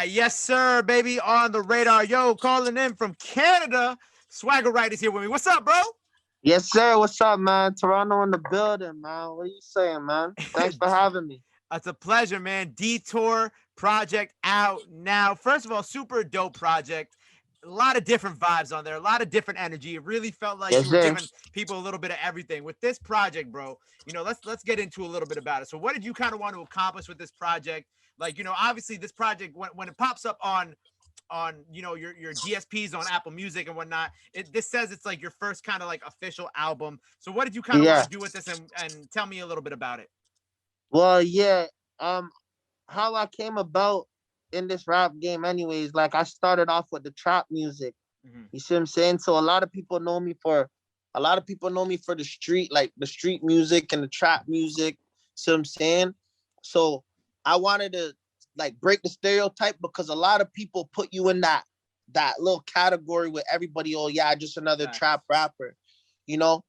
Yes, sir, baby, on the radar. Yo, calling in from Canada. Swagger Rite is here with me. What's up, bro? Yes, sir. What's up, man? Toronto in the building, man. What are you saying, man? Thanks for having me. It's a pleasure, man. Detour project out now. First of all, super dope project. A lot of different vibes on there, a lot of different energy. It really felt like Yes, you were sir. giving people a little bit of everything with this project, bro. Let's get into a little bit about it. So, what did you kind of want to accomplish with this project? Like, obviously, this project when it pops up on your DSPs on Apple Music and whatnot, this says it's like your first kind of like official album. So, what did you kind of want Yeah. to do with this, and tell me a little bit about it? Well, yeah. How I came about in this rap game, anyways. Like I started off with the trap music. Mm-hmm. You see what I'm saying? So a lot of people know me for the street, like the street music and the trap music. See what I'm saying? So I wanted to like break the stereotype because a lot of people put you in that little category with everybody. Oh yeah, just another trap rapper. You know,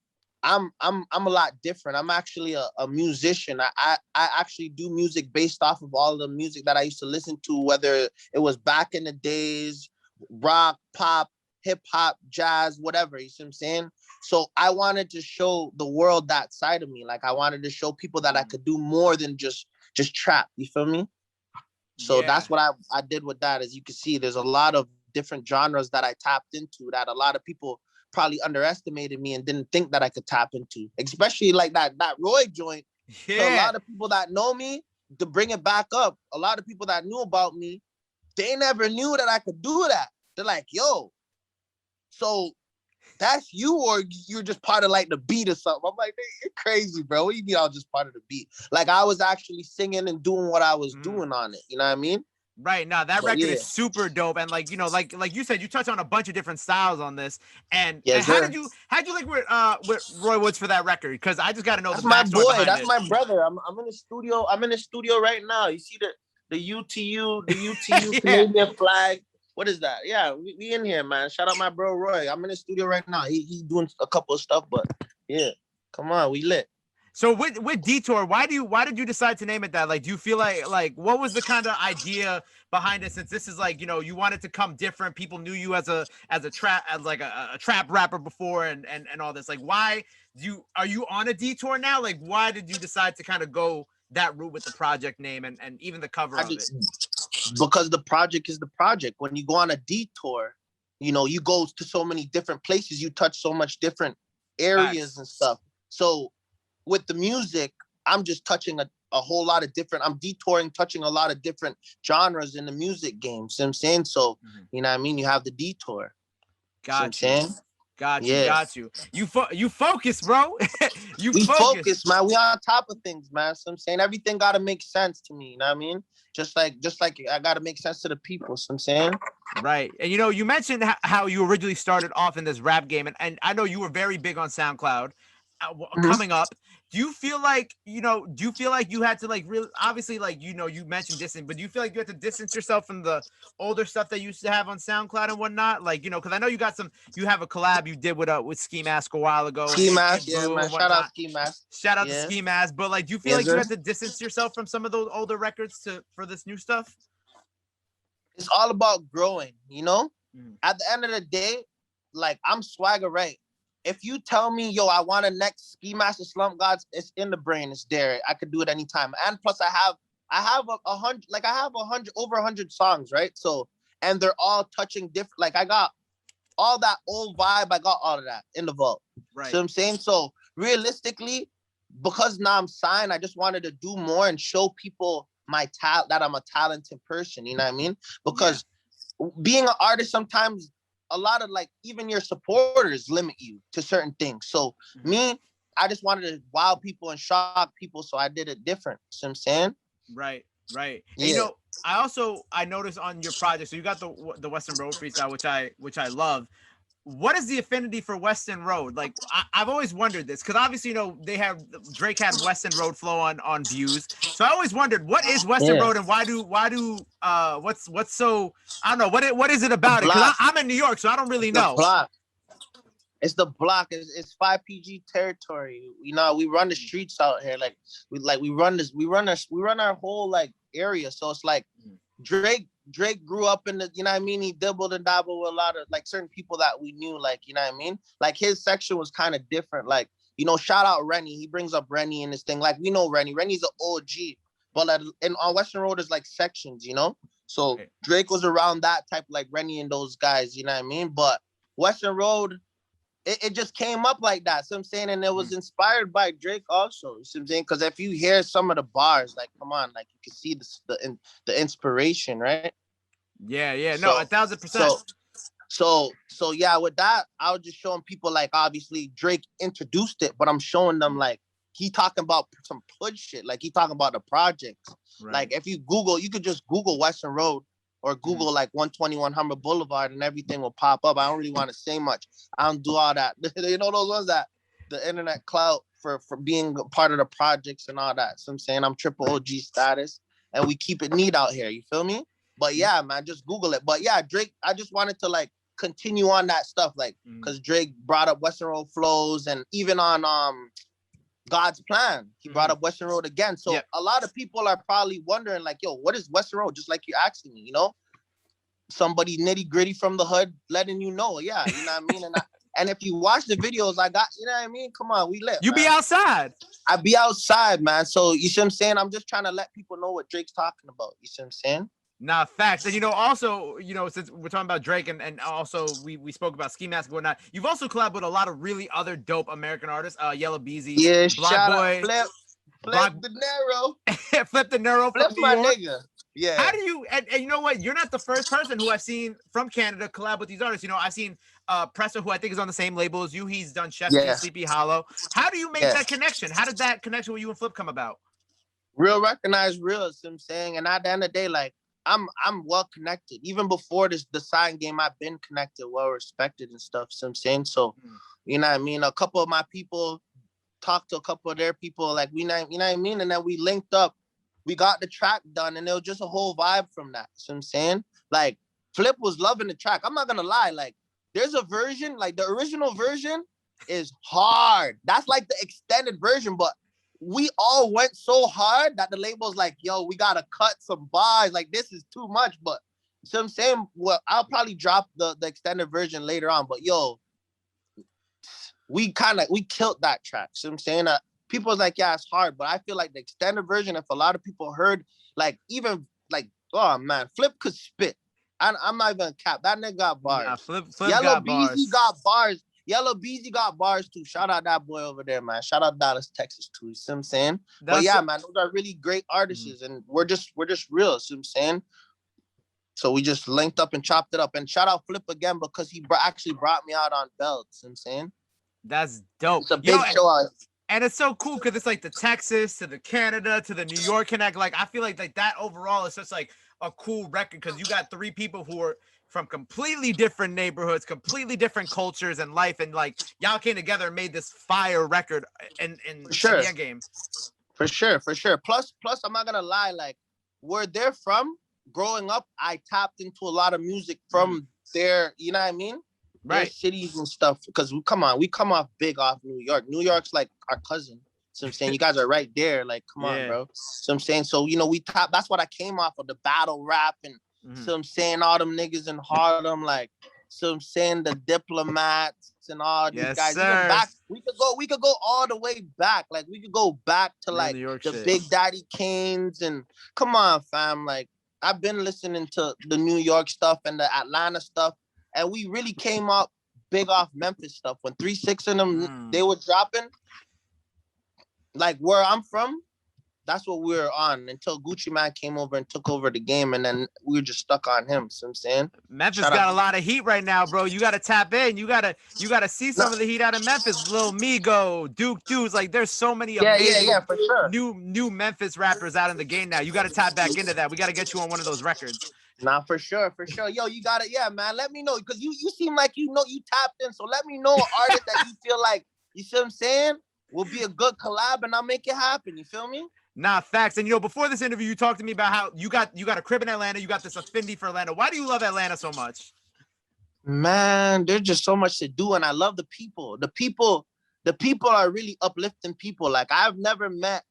I'm a lot different. I'm actually a musician. I actually do music based off of all the music that I used to listen to, whether it was back in the days, rock, pop, hip hop, jazz, whatever. You see what I'm saying? So I wanted to show the world that side of me. Like I wanted to show people that I could do more than just trap. You feel me? So Yeah. that's what I did with that. As you can see, there's a lot of different genres that I tapped into that a lot of people probably underestimated me and didn't think that I could tap into, especially like that Roy joint. To a Yeah. lot of people that know me, to bring it back up, a lot of people that knew about me, they never knew that I could do that. They're like, yo, so that's you, or you're just part of like the beat or something. I'm like, hey, you're crazy, bro. What do you mean I was just part of the beat? Like I was actually singing and doing what I was doing on it. You know what I mean? Right. Now that But record yeah, is super dope, and like you said, you touch on a bunch of different styles on this. And yes, how sir. did you like with Roy Woods for that record? Because I just got to know the That's my backstory boy. behind That's it. my brother. I'm in the studio. I'm in the studio right now. You see the UTU Yeah. Canadian flag. What is that? Yeah, we in here, man. Shout out my bro Roy. I'm in the studio right now. He doing a couple of stuff, but yeah, come on, we lit. So with Detour, why did you decide to name it that? Like, do you feel like what was the kind of idea behind it? Since this is like you wanted to come different, people knew you as a trap a trap rapper before and all this. Like, why are you on a Detour now? Like, why did you decide to kind of go that route with the project name and even the cover I of it? just because the project is the project. When you go on a detour, you go to so many different places. You touch so much different areas Facts. and stuff. So with the music, I'm just touching a whole lot of different, I'm detouring, touching a lot of different genres in the music game. See what I'm saying? So, you know what I mean? You have the detour. See what I'm Got you. saying? Got you. Yeah. Got you. You focus, bro. You We focus. focus, man. We on top of things, man. So I'm saying everything gotta make sense to me. You know what I mean? Just like I gotta make sense to the people. So I'm saying? Right. And you mentioned how you originally started off in this rap game, and I know you were very big on SoundCloud Mhm. coming up. Do you feel like you had to like really obviously like you mentioned distance, but do you feel like you had to distance yourself from the older stuff that you used to have on SoundCloud and whatnot? Like, because I know you have a collab you did with Ski Mask a while ago and Ski Mask, yeah, Boo man. and Shout out whatnot. Ski Mask. Shout out to Yeah. Ski Mask, but like, do you feel Yes, like you sir. had to distance yourself from some of those older records for this new stuff? It's all about growing. Mhm. At the end of the day, like I'm Swagger Rite. If you tell me, yo, I want a next Ski Master Slump Gods, it's in the brain. It's there. I could do it anytime. And plus I have a hundred, like I have over 100 songs, right? So, and they're all touching different, like I got all that old vibe. I got all of that in the vault. So Right. I'm saying, so realistically, because now I'm signed, I just wanted to do more and show people my talent, that I'm a talented person. You know what I mean? Yeah. Because being an artist, sometimes a lot of like even your supporters limit you to certain things. So Mhm. me, I just wanted to wow people and shock people, so I did it different. See what I'm saying? Right, right. And Yeah. I noticed on your project, so you got the Weston Road freestyle, which I love. What is the affinity for Weston Road? Like, I've always wondered this because obviously Drake had Weston Road flow on views, so I always wondered what is Weston Yeah. Road and why do what's so I don't know what is it The about it because block. I'm in New York, so I don't It's really the know. block. It's the block. It's 5 PG territory. We run the streets out here. Like we run this. We run our whole like area. So it's like Drake. Drake grew up in the, you know what I mean? He dibbled and dabbled with a lot of like certain people that we knew, like, you know what I mean? Like his section was kind of different. Like, you know, shout out Rennie. He brings up Rennie in this thing. Like, we know Rennie. Rennie's an OG. But like, on Weston Road, there's like sections, you know? So Drake was around that type, like Rennie and those guys, you know what I mean? But Weston Road, it just came up like that. So I'm saying, and it was inspired by Drake also. You see what I'm saying? Because if you hear some of the bars, like, come on, like you can see the inspiration, right? Yeah. No, 1000%. So yeah, with that, I was just showing people like obviously Drake introduced it, but I'm showing them like he talking about some put shit, like he talking about the projects. Right. Like if you Google, you could just Google Weston Road or Google like 121 Humber Boulevard and everything will pop up. I don't really want to say much. I don't do all that. You know those ones that the internet clout for being part of the projects and all that. So I'm saying I'm triple OG status and we keep it neat out here. You feel me? But yeah, man, just Google it. But yeah, Drake, I just wanted to like continue on that stuff, like because Drake brought up Weston Road flows, and even on God's Plan, he brought up Weston Road again. So a lot of people are probably wondering, like, yo, what is Weston Road? Just like you asking me, you know, somebody nitty gritty from the hood letting you know, yeah, you know what I mean. And if you watch the videos I got, you know what I mean. Come on, we lit. You man. Be outside. I be outside, man. So you see what I'm saying? I'm just trying to let people know what Drake's talking about. You see what I'm saying? Nah, facts. And, you know, also, you know, since we're talking about Drake and also we spoke about Ski Mask and whatnot, you've also collabed with a lot of really other dope American artists, Yellow Beezy, yeah, Block Boy, Flipp Dinero. Flipp Dinero from Flipp's New my York. nigga. Yeah. How do you, and you know what? You're not the first person who I've seen from Canada collab with these artists. You know, I've seen Presser, who I think is on the same label as you. He's done Chef Key, Sleepy Hollow. How do you make that connection? How did that connection with you and Flipp come about? Real recognize real, is what I'm saying. And at the end of the day, like, I'm well connected. Even before the sign game, I've been connected, well respected and stuff. So I'm saying, so you know what I mean. A couple of my people talked to a couple of their people, like you know what I mean, and then we linked up. We got the track done, and it was just a whole vibe from that. So I'm saying, like Flipp was loving the track. I'm not gonna lie, like there's a version, like the original version is hard. That's like the extended version, but we all went so hard that the label's like, yo, we gotta cut some bars. Like, this is too much. But so I'm saying, well, I'll probably drop the extended version later on. But yo, we killed that track. So I'm saying people was like, yeah, it's hard. But I feel like the extended version, if a lot of people heard, like, even like, oh man, Flipp could spit. I'm not even cap. That nigga got bars. Nah, Flipp Yellow got Beezy bars. got bars. Yellow Beezy got bars too. Shout out that boy over there, man. Shout out Dallas, Texas too. You see what I'm saying? But yeah, man, those are really great artists, and we're just real. See what I'm saying? So we just linked up and chopped it up. And shout out Flipp again because he actually brought me out on belts. You know what I'm saying? That's dope. It's a big show. And it's so cool because it's like the Texas to the Canada to the New York connect. Like I feel like that overall is just like a cool record because you got three people who are from completely different neighborhoods, completely different cultures and life, and like y'all came together and made this fire record in the end game. For sure. Plus, I'm not gonna lie, like where they're from, growing up, I tapped into a lot of music from their, you know what I mean? Right. Their cities and stuff. Because we come off big off New York. New York's like our cousin. So I'm saying you guys are right there. Like, come on, bro. So I'm saying, so you know, that's what I came off of, the battle rap and so I'm saying all them niggas in Harlem, like, so I'm saying the Diplomats and all these guys. Sir. Even back, we could go all the way back. Like we could go back to like the Big Daddy Kanes and come on, fam. Like I've been listening to the New York stuff and the Atlanta stuff, and we really came up big off Memphis stuff. When 3 6 and them they were dropping, like where I'm from. That's what we were on until Gucci Man came over and took over the game, and then we were just stuck on him. So I'm saying Memphis got a lot of heat right now, bro. You got to tap in. You gotta see some of the heat out of Memphis. Lil Migo, Duke Dudes, like there's so many amazing for sure. new Memphis rappers out in the game now. You got to tap back into that. We got to get you on one of those records. Nah, for sure. Yo, you got it. Yeah, man. Let me know because you seem like you tapped in. So let me know an artist that you feel like, you see what I'm saying, will be a good collab, and I'll make it happen. You feel me? Nah, facts. And you know, before this interview, you talked to me about how you got a crib in Atlanta. You got this affinity for Atlanta. Why do you love Atlanta so much? Man, there's just so much to do, and I love the people. The people are really uplifting people. Like I've never met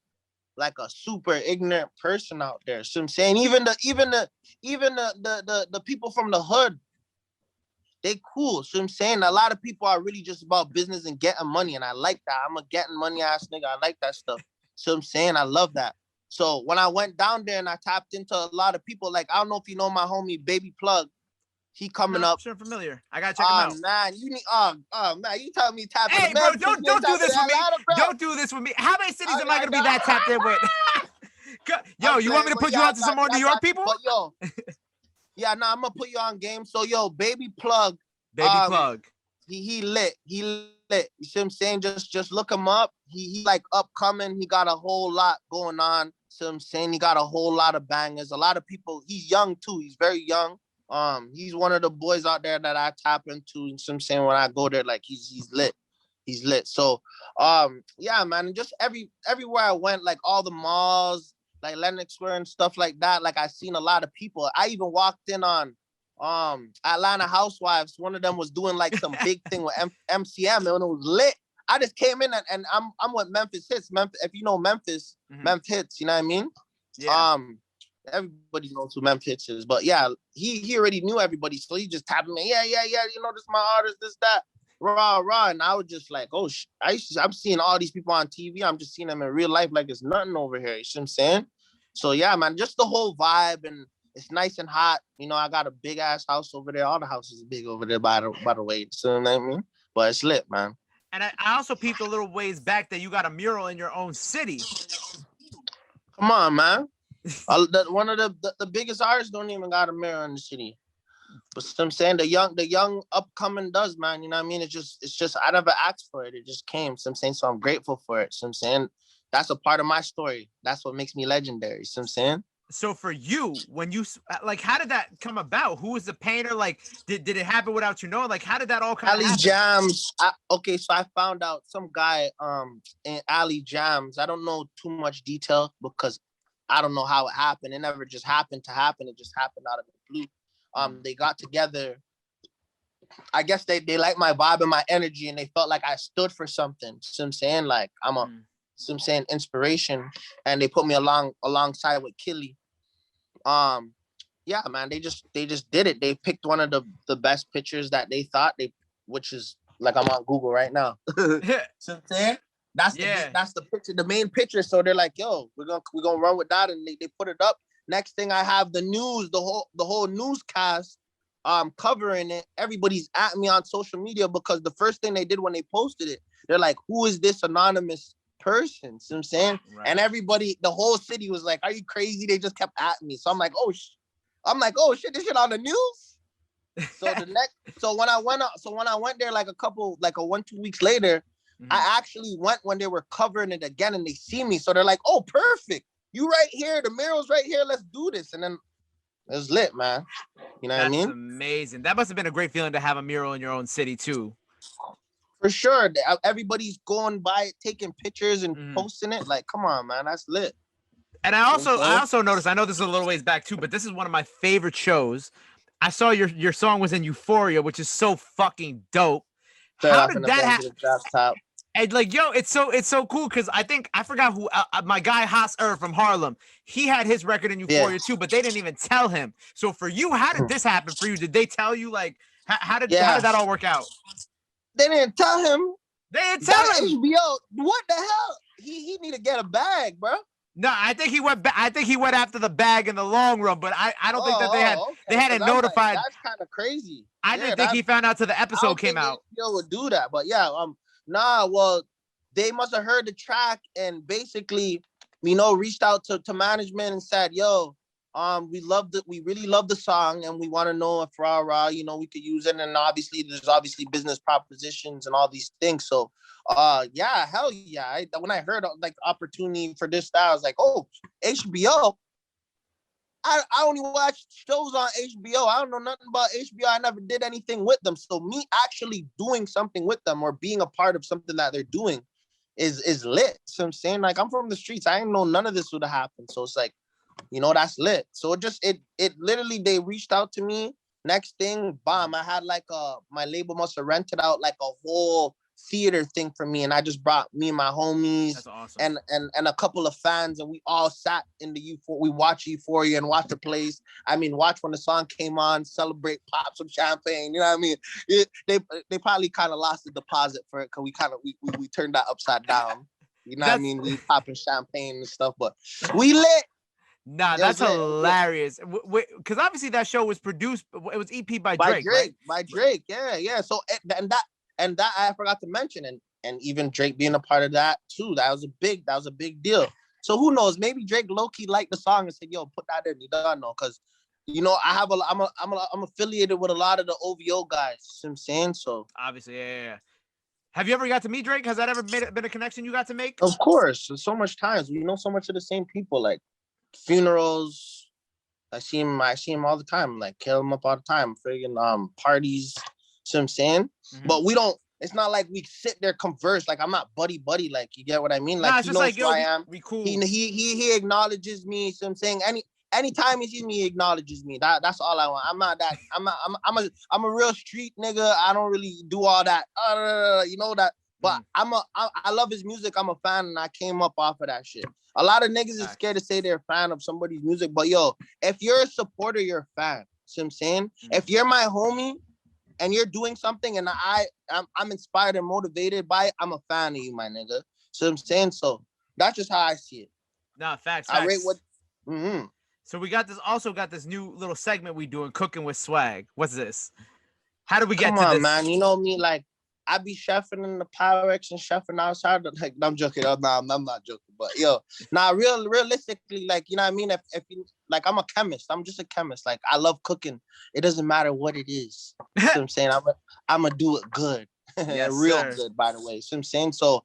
like a super ignorant person out there. So I'm saying even the people from the hood, they cool. So I'm saying a lot of people are really just about business and getting money, and I like that. I'm a getting money ass nigga. I like that stuff. So I'm saying I love that. So when I went down there and I tapped into a lot of people, like I don't know if you know my homie Baby Plug. He coming No, up. sure familiar. I gotta check him out. Man, you need man, you tell me tap Hey, in bro, Memphis, don't do this with me. Atlanta, bro. Don't do this with me. How many cities am I gonna be No. that tapped in with? Yo, I'm you want me saying, to but put yeah, you I on to got some more you, New I York got you. people? But yo, yeah, no, I'm gonna put you on game. So yo, Baby Plug, Baby Plug. he lit. He lit. You see what I'm saying? Just look him up. He like upcoming. He got a whole lot going on. So I'm saying he got a whole lot of bangers. A lot of people. He's young too. He's very young. He's one of the boys out there that I tap into. And so I'm saying when I go there, like he's lit. He's lit. So yeah, man. Just everywhere I went, like all the malls, like Lenox Square and stuff like that. Like I seen a lot of people. I even walked in on Atlanta Housewives. One of them was doing like some big thing with MCM, and it was lit. I just came in and I'm with Memphis Hits. Memphis, if you know Memphis, Memphis Hits, you know what I mean? Yeah. Everybody knows who Memphis Hits is, but yeah, he already knew everybody, so he just tapped me. Yeah, you know, this is my artist, this that, rah, and I was just like, oh, I'm seeing all these people on TV. I'm just seeing them in real life like it's nothing over here. You see what I'm saying? So yeah, man, just the whole vibe, and it's nice and hot. You know, I got a big ass house over there. All the houses are big over there, by the way. So you know what I mean? But it's lit, man. And I also peeped a little ways back that you got a mural in your own city. Come on, man. One of the biggest artists don't even got a mirror in the city. But I'm saying the young upcoming does, man. You know what I mean? It's just I never asked for it. It just came. So I'm saying, so I'm grateful for it. So I'm saying that's a part of my story. That's what makes me legendary. So I'm saying. So for you, when you like, how did that come about? Who was the painter? Like, did it happen without you knowing? Like, how did that all kind of happen? Jams. Okay, so I found out some guy in Alley Jams. I don't know too much detail because I don't know how it happened. It never just happened to happen. It just happened out of the blue. They got together. I guess they liked my vibe and my energy, and they felt like I stood for something. So I'm saying, like so I'm saying inspiration, and they put me alongside with Killy. Yeah, man, they just did it. They picked one of the best pictures that they thought which is like I'm on Google right now. So I'm saying that's the picture, the main picture. So they're like, yo, we're gonna run with that, and they put it up. Next thing I have the news, the whole newscast covering it. Everybody's at me on social media because the first thing they did when they posted it, they're like, who is this anonymous person? So I'm saying, right. And everybody, the whole city was like, are you crazy? They just kept at me. So I'm like, oh shit, this shit on the news. So when I went there like a 1-2 weeks later, I actually went when they were covering it again, and they see me. So they're like, oh, perfect. You right here, the mural's right here. Let's do this. And then it was lit, man. You know what I mean? That's amazing. That must have been a great feeling to have a mural in your own city too. For sure. everybody's going by it, taking pictures and posting it. Like, come on, man, that's lit. And I also noticed, I know this is a little ways back too, but this is one of my favorite shows. I saw your song was in Euphoria, which is so fucking dope. How did that happen? And like, yo, it's so cool because I forgot who my guy Haas from Harlem. He had his record in Euphoria too, but they didn't even tell him. So for you, how did this happen for you? Did they tell you, like, how did that all work out? They didn't tell him. They didn't tell him. HBO. What the hell? He need to get a bag, bro. No, I think he went. I think he went after the bag in the long run, but I don't think that they hadn't notified. Like, that's kind of crazy. I didn't think he found out till the episode came out. HBO would do that, but yeah, well, they must have heard the track and basically, reached out to management and said, yo, we really love the song, and we want to know if we could use it. And obviously there's business propositions and all these things. So yeah, hell yeah. When I heard like opportunity for this style, I was like, oh, HBO. I only watch shows on HBO. I don't know nothing about HBO. I never did anything with them. So me actually doing something with them or being a part of something that they're doing is lit. So I'm saying, like, I'm from the streets. I didn't know none of this would have happened. So it's like, that's lit. So it literally, they reached out to me. Next thing, bam, I had like my label must have rented out like a whole theater thing for me, and I just brought me and my homies. That's awesome. And a couple of fans, and we all sat in the Euphoria. We watched Euphoria and watched the plays. I mean, watch when the song came on, celebrate, pop some champagne. You know what I mean? They probably kind of lost the deposit for it because we turned that upside down. You know what I mean? We popping champagne and stuff, but we lit. Nah, that's hilarious. Because obviously that show was produced. It was EP by Drake, right? By Drake, yeah. So and that I forgot to mention, and even Drake being a part of that too. That was a big deal. So who knows? Maybe Drake low-key liked the song and said, "Yo, put that in." You don't know, because you know I'm affiliated with a lot of the OVO guys. You know what I'm saying? So obviously, yeah. Have you ever got to meet Drake? Has that ever been a connection you got to make? Of course. So much times. We know so much of the same people, like funerals. I see him all the time. Like, kill him up all the time. Friggin' parties. See what I'm saying? Mm-hmm. But we don't. It's not like we sit there converse. Like, I'm not buddy. Like, you get what I mean? Like, nah, he knows like, who I am. We cool. He acknowledges me. See what I'm saying? Anytime he sees me, he acknowledges me. That's all I want. I'm not that. I'm a real street nigga. I don't really do all that. You know that. But I love his music. I'm a fan, and I came up off of that shit. A lot of niggas is scared to say they're a fan of somebody's music, but yo, if you're a supporter, you're a fan. See what I'm saying? Mm-hmm. If you're my homie and you're doing something and I'm inspired and motivated by it, I'm a fan of you, my nigga. See what I'm saying? So that's just how I see it. Nah, facts. I rate what. Mm-hmm. So we got this new little segment we doing, Cooking with Swag. What's this? How do we get to this? Come on, man. You know me, like, I be chefing in the Pyrex and chefing outside. Like, I'm joking. I'm not joking. But yo, realistically, like, you know what I mean? If you, like, I'm a chemist. I'm just a chemist. Like, I love cooking. It doesn't matter what it is. You know what I'm saying? I'm gonna do it good. Yes, real sir. Good, by the way. You know what I'm saying? So,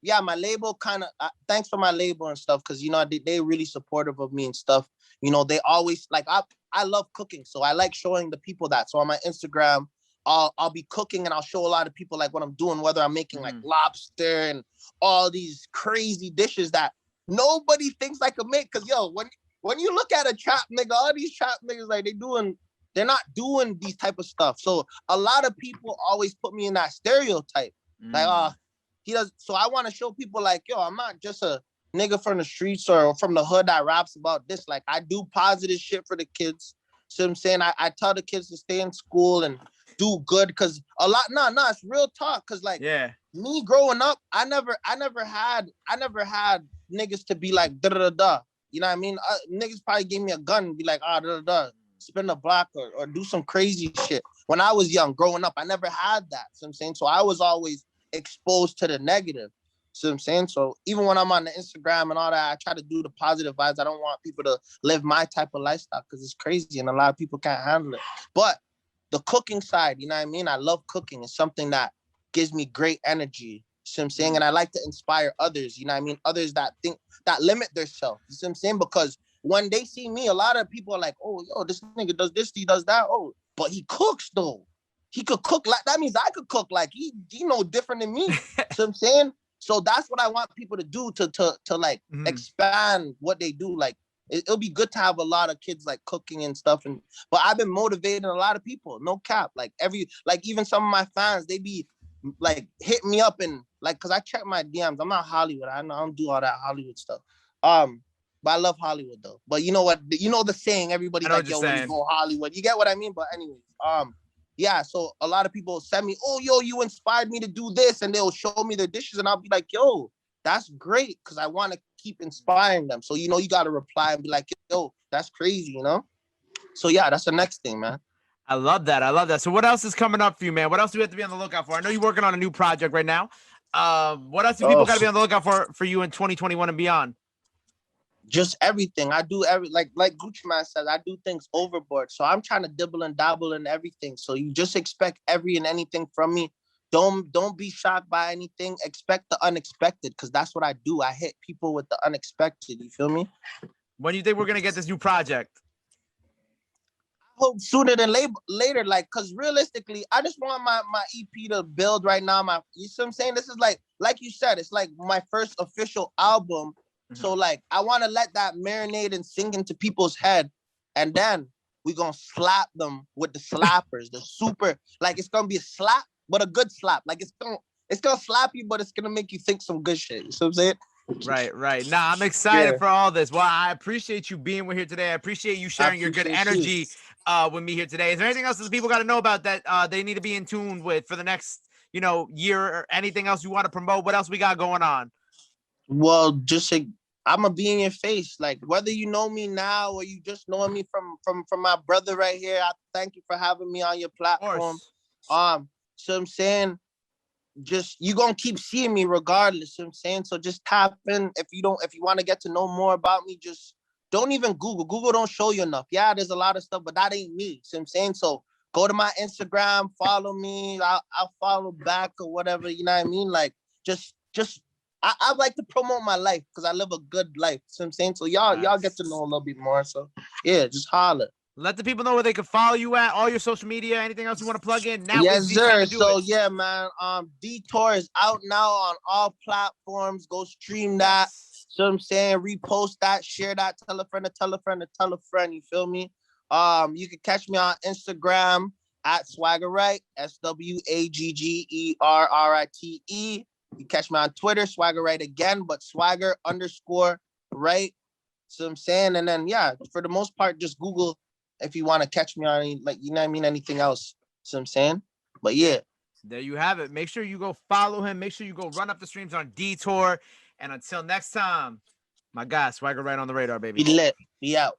yeah, my label kind of, thanks for my label and stuff, because, you know, they really supportive of me and stuff. You know, they always, like, I love cooking, so I like showing the people that. So on my Instagram, I'll be cooking and I'll show a lot of people like what I'm doing, whether I'm making like lobster and all these crazy dishes that nobody thinks I could make. Cause yo, when you look at a trap nigga, all these trap niggas, like they're not doing these type of stuff. So a lot of people always put me in that stereotype. Like, he does. So I want to show people like, yo, I'm not just a nigga from the streets or from the hood that raps about this. Like, I do positive shit for the kids. So I'm saying I tell the kids to stay in school and do good, because it's real talk. Cause like, me growing up, I never had niggas to be like da da da. You know what I mean? Niggas probably gave me a gun and be like, da da da, spin a block or do some crazy shit. When I was young, growing up, I never had that. So I'm saying, so I was always exposed to the negative. So I'm saying, so even when I'm on the Instagram and all that, I try to do the positive vibes. I don't want people to live my type of lifestyle because it's crazy and a lot of people can't handle it. But the cooking side, you know what I mean? I love cooking. It's something that gives me great energy. You know what I'm saying? And I like to inspire others, you know what I mean? Others that limit themselves. You know what I'm saying? Because when they see me, a lot of people are like, oh, yo, this nigga does this, he does that. Oh, but he cooks though. He could cook like, that means I could cook like he no different than me. You know what I'm saying? So that's what I want people to do to like expand what they do. Like, it'll be good to have a lot of kids like cooking and stuff. But I've been motivating a lot of people, no cap. Like even some of my fans, they be like hitting me up and like, cause I check my DMs. I'm not Hollywood. I don't do all that Hollywood stuff. But I love Hollywood though. But you know what? You know the saying, everybody's like, yo, when you go Hollywood, you get what I mean? But anyways, yeah, so a lot of people send me, oh, yo, you inspired me to do this, and they'll show me their dishes, and I'll be like, yo, that's great, because I want to keep inspiring them. So, you know, you got to reply and be like, yo, that's crazy, you know? So, yeah, that's the next thing, man. I love that. So what else is coming up for you, man? What else do we have to be on the lookout for? I know you're working on a new project right now. What else do people got to be on the lookout for you in 2021 and beyond? Just everything. I do like Gucci Man says, I do things overboard. So I'm trying to dibble and dabble in everything. So you just expect every and anything from me. Don't be shocked by anything. Expect the unexpected, because that's what I do. I hit people with the unexpected. You feel me? When do you think we're gonna get this new project? I hope sooner than later. Like, because realistically, I just want my EP to build right now. You see what I'm saying? This is like you said, it's like my first official album. So like, I want to let that marinate and sink into people's head, and then we're gonna slap them with the slappers, the super, like, it's gonna be a slap, but a good slap. Like it's gonna slap you, but it's gonna make you think some good shit. You know what I'm saying? Right. Nah, I'm excited for all this. Well, I appreciate you being here today. I appreciate you sharing your good energy with me here today. Is there anything else that people got to know about that they need to be in tune with for the next, year, or anything else you want to promote? What else we got going on? Well, just like I'm gonna be in your face, like whether you know me now or you just know me from my brother right here. I thank you for having me on your platform. So I'm saying, just you gonna keep seeing me regardless. You know what I'm saying, so just tap in if you want to get to know more about me. Just don't even Google don't show you enough. Yeah, there's a lot of stuff, but that ain't me. So I'm saying, so go to my Instagram, follow me. I'll follow back or whatever. You know what I mean? Like just I like to promote my life because I live a good life. So I'm saying, so y'all get to know a little bit more. So yeah, just holler. Let the people know where they can follow you at, all your social media, anything else you want to plug in. Now yes, is the time sir. to do So it. yeah, man. Detour is out now on all platforms. Go stream that. Yes. So I'm saying, repost that, share that, tell a friend to tell a friend to tell a friend. You feel me? You can catch me on Instagram at Swagger Rite, SwaggerRite. You catch me on Twitter, Swagger Rite again, but Swagger_Right. So I'm saying, and then yeah, for the most part, just Google if you want to catch me on any, like, you know what I mean, anything else. So I'm saying, but yeah. There you have it. Make sure you go follow him. Make sure you go run up the streams on Detour. And until next time, my guy, Swagger Rite on the radar, baby. Be lit. Be out.